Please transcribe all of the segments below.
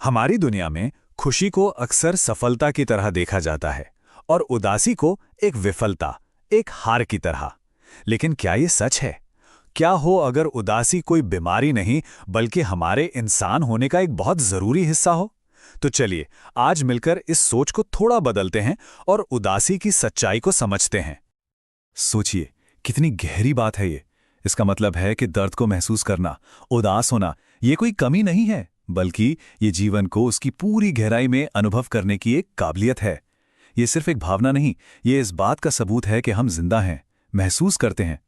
हमारी दुनिया में खुशी को अक्सर सफलता की तरह देखा जाता है और उदासी को एक विफलता, एक हार की तरह। लेकिन क्या ये सच है? क्या हो अगर उदासी कोई बीमारी नहीं बल्कि हमारे इंसान होने का एक बहुत जरूरी हिस्सा हो? तो चलिए आज मिलकर इस सोच को थोड़ा बदलते हैं और उदासी की सच्चाई को समझते हैं। सोचिए, कितनी गहरी बात है ये। इसका मतलब है कि दर्द को महसूस करना, उदास होना, ये कोई कमी नहीं है, बल्कि ये जीवन को उसकी पूरी गहराई में अनुभव करने की एक काबिलियत है। ये सिर्फ एक भावना नहीं, ये इस बात का सबूत है कि हम जिंदा हैं, महसूस करते हैं।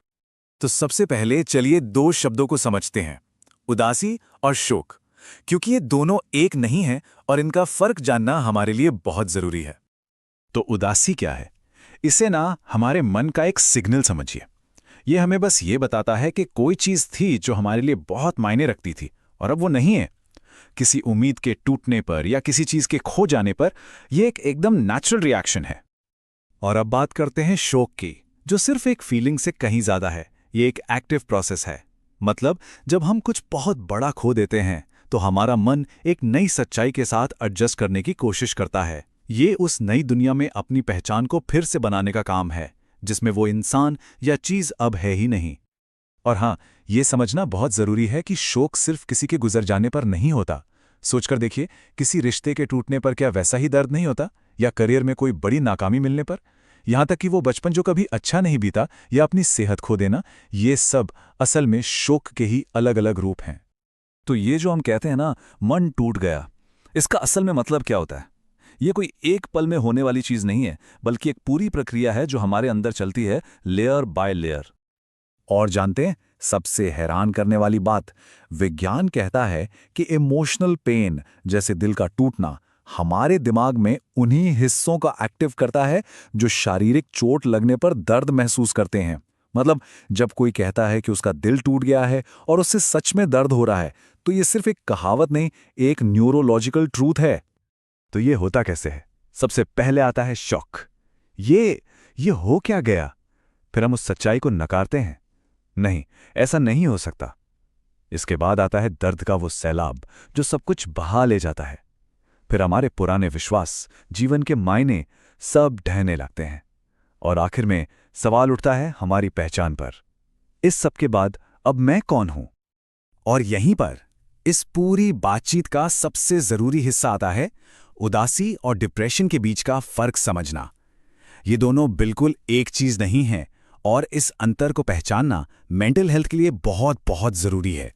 तो सबसे पहले चलिए दो शब्दों को समझते हैं, उदासी और शोक, क्योंकि ये दोनों एक नहीं है और इनका फर्क जानना हमारे लिए बहुत जरूरी है। तो उदासी क्या है? इसे ना हमारे मन का एक सिग्नल समझिए। ये हमें बस ये बताता है कि कोई चीज़ थी जो हमारे लिए बहुत मायने रखती थी और अब वो नहीं है। किसी उम्मीद के टूटने पर या किसी चीज़ के खो जाने पर यह एक एकदम नेचुरल रिएक्शन है। और अब बात करते हैं शोक की, जो सिर्फ एक फीलिंग से कहीं ज़्यादा है। ये एक एक्टिव प्रोसेस है। मतलब जब हम कुछ बहुत बड़ा खो देते हैं तो हमारा मन एक नई सच्चाई के साथ एडजस्ट करने की कोशिश करता है। ये उस नई दुनिया में अपनी पहचान को फिर से बनाने का काम है, जिसमें वो इंसान या चीज़ अब है ही नहीं। और हाँ, ये समझना बहुत ज़रूरी है कि शोक सिर्फ किसी के गुजर जाने पर नहीं होता। सोचकर देखिए, किसी रिश्ते के टूटने पर क्या वैसा ही दर्द नहीं होता? या करियर में कोई बड़ी नाकामी मिलने पर? यहाँ तक कि वो बचपन जो कभी अच्छा नहीं बीता या अपनी सेहत खो देना, ये सब असल में शोक के ही अलग अलग रूप हैं। तो ये जो हम कहते हैं ना, मन टूट गया, इसका असल में मतलब क्या होता है? ये कोई एक पल में होने वाली चीज़ नहीं है, बल्कि एक पूरी प्रक्रिया है जो हमारे अंदर चलती है, लेयर बाय लेयर। और जानते हैं, सबसे हैरान करने वाली बात, विज्ञान कहता है कि इमोशनल पेन, जैसे दिल का टूटना, हमारे दिमाग में उन्हीं हिस्सों का एक्टिव करता है जो शारीरिक चोट लगने पर दर्द महसूस करते हैं। मतलब जब कोई कहता है कि उसका दिल टूट गया है और उससे सच में दर्द हो रहा है, तो ये सिर्फ एक कहावत नहीं, एक न्यूरोलॉजिकल ट्रूथ है। तो ये होता कैसे है? सबसे पहले आता है शॉक। ये हो क्या गया? फिर हम उस सच्चाई को नकारते हैं, नहीं, ऐसा नहीं हो सकता। इसके बाद आता है दर्द का वो सैलाब जो सब कुछ बहा ले जाता है। फिर हमारे पुराने विश्वास, जीवन के मायने सब ढहने लगते हैं। और आखिर में सवाल उठता है हमारी पहचान पर। इस सब के बाद अब मैं कौन हूं? और यहीं पर इस पूरी बातचीत का सबसे जरूरी हिस्सा आता है, उदासी और डिप्रेशन के बीच का फर्क समझना। ये दोनों बिल्कुल एक चीज नहीं है और इस अंतर को पहचानना मेंटल हेल्थ के लिए बहुत बहुत जरूरी है।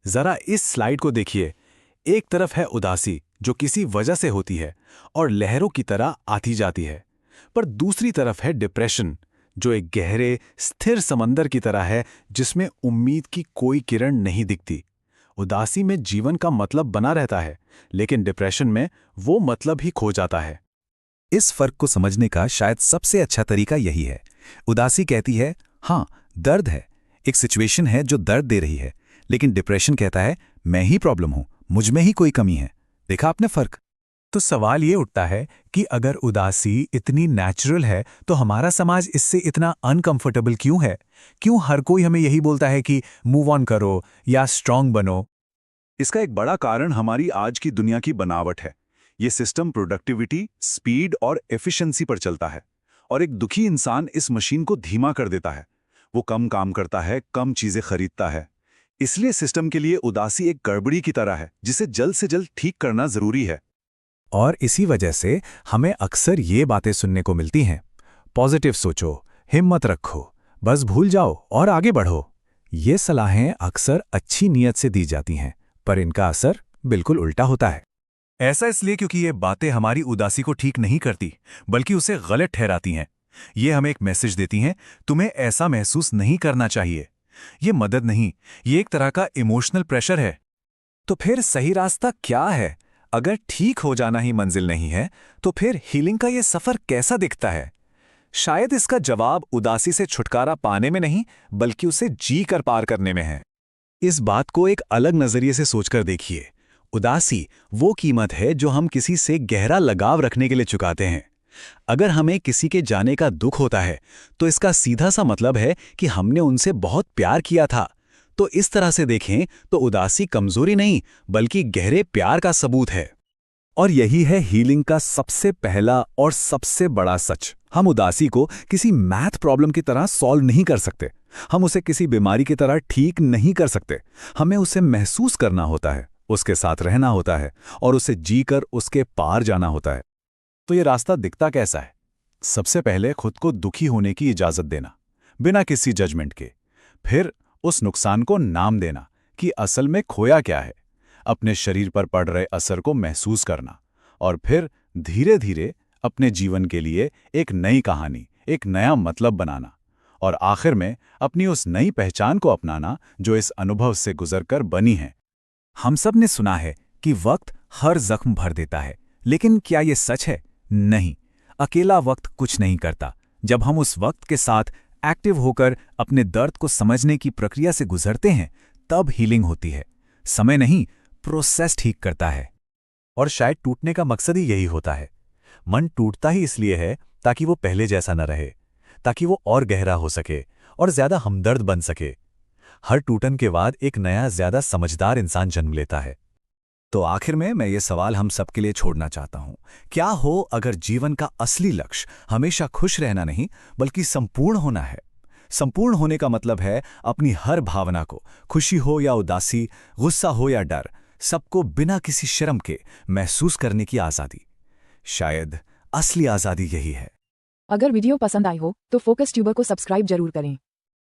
जरा इस स्लाइड को देखिए। एक तरफ है उदासी जो किसी वजह से होती है और लहरों की तरह आती जाती है, पर दूसरी तरफ है डिप्रेशन जो एक गहरे स्थिर समंदर की तरह है जिसमें उम्मीद की कोई किरण नहीं दिखती। उदासी में जीवन का मतलब बना रहता है, लेकिन डिप्रेशन में वो मतलब ही खो जाता है। इस फर्क को समझने का शायद सबसे अच्छा तरीका यही है। उदासी कहती है, हाँ दर्द है, एक सिचुएशन है जो दर्द दे रही है, लेकिन डिप्रेशन कहता है मैं ही प्रॉब्लम हूं, मुझ में ही कोई कमी है। देखा आपने फर्क? तो सवाल ये उठता है कि अगर उदासी इतनी नेचुरल है तो हमारा समाज इससे इतना अनकंफर्टेबल क्यों है? क्यों हर कोई हमें यही बोलता है कि मूव ऑन करो या स्ट्रांग बनो? इसका एक बड़ा कारण हमारी आज की दुनिया की बनावट है। ये सिस्टम प्रोडक्टिविटी, स्पीड और एफिशिएंसी पर चलता है और एक दुखी इंसान इस मशीन को धीमा कर देता है। वो कम काम करता है, कम चीजें खरीदता है। इसलिए सिस्टम के लिए उदासी एक गड़बड़ी की तरह है जिसे जल्द से जल्द ठीक करना जरूरी है। और इसी वजह से हमें अक्सर ये बातें सुनने को मिलती हैं, पॉजिटिव सोचो, हिम्मत रखो, बस भूल जाओ और आगे बढ़ो। ये सलाहें अक्सर अच्छी नीयत से दी जाती हैं, पर इनका असर बिल्कुल उल्टा होता है। ऐसा इसलिए क्योंकि ये बातें हमारी उदासी को ठीक नहीं करती, बल्कि उसे गलत ठहराती हैं। ये हमें एक मैसेज देती हैं, तुम्हें ऐसा महसूस नहीं करना चाहिए। ये मदद नहीं, ये एक तरह का इमोशनल प्रेशर है। तो फिर सही रास्ता क्या है? अगर ठीक हो जाना ही मंजिल नहीं है, तो फिर हीलिंग का ये सफर कैसा दिखता है? शायद इसका जवाब उदासी से छुटकारा पाने में नहीं, बल्कि उसे जी कर पार करने में है। इस बात को एक अलग नजरिए से सोचकर देखिए। उदासी वो कीमत है जो हम किसी से गहरा लगाव रखने के लिए चुकाते हैं। अगर हमें किसी के जाने का दुख होता है, तो इसका सीधा सा मतलब है कि हमने उनसे बहुत प्यार किया था। तो इस तरह से देखें तो उदासी कमजोरी नहीं बल्कि गहरे प्यार का सबूत है। और यही है हीलिंग का सबसे पहला और सबसे बड़ा सच। हम उदासी को किसी मैथ प्रॉब्लम की तरह सॉल्व नहीं कर सकते। हम उसे किसी बीमारी की तरह ठीक नहीं कर सकते। हमें उसे महसूस करना होता है, उसके साथ रहना होता है और उसे जीकर उसके पार जाना होता है। तो ये रास्ता दिखता कैसा है? सबसे पहले खुद को दुखी होने की इजाजत देना, बिना किसी जजमेंट के। फिर उस नुकसान को नाम देना कि असल में खोया क्या है, अपने शरीर पर पड़ रहे असर को महसूस करना। और फिर धीरे धीरे अपने जीवन के लिए एक नई कहानी, एक नया मतलब बनाना। और आखिर में अपनी उस नई पहचान को अपनाना जो इस अनुभव से गुजरकर बनी है। हम सब ने सुना है कि वक्त हर जख्म भर देता है, लेकिन क्या ये सच है? नहीं, अकेला वक्त कुछ नहीं करता। जब हम उस वक्त के साथ एक्टिव होकर अपने दर्द को समझने की प्रक्रिया से गुजरते हैं, तब हीलिंग होती है। समय नहीं, प्रोसेस ठीक करता है। और शायद टूटने का मकसद ही यही होता है। मन टूटता ही इसलिए है ताकि वो पहले जैसा न रहे, ताकि वो और गहरा हो सके और ज्यादा हमदर्द बन सके। हर टूटन के बाद एक नया, ज्यादा समझदार इंसान जन्म लेता है। तो आखिर में मैं ये सवाल हम सबके लिए छोड़ना चाहता हूं। क्या हो अगर जीवन का असली लक्ष्य हमेशा खुश रहना नहीं बल्कि संपूर्ण होना है? संपूर्ण होने का मतलब है अपनी हर भावना को, खुशी हो या उदासी, गुस्सा हो या डर, सबको बिना किसी शर्म के महसूस करने की आज़ादी। शायद असली आज़ादी यही है। अगर वीडियो पसंद आई हो तो फोकस ट्यूबर को सब्सक्राइब जरूर करें।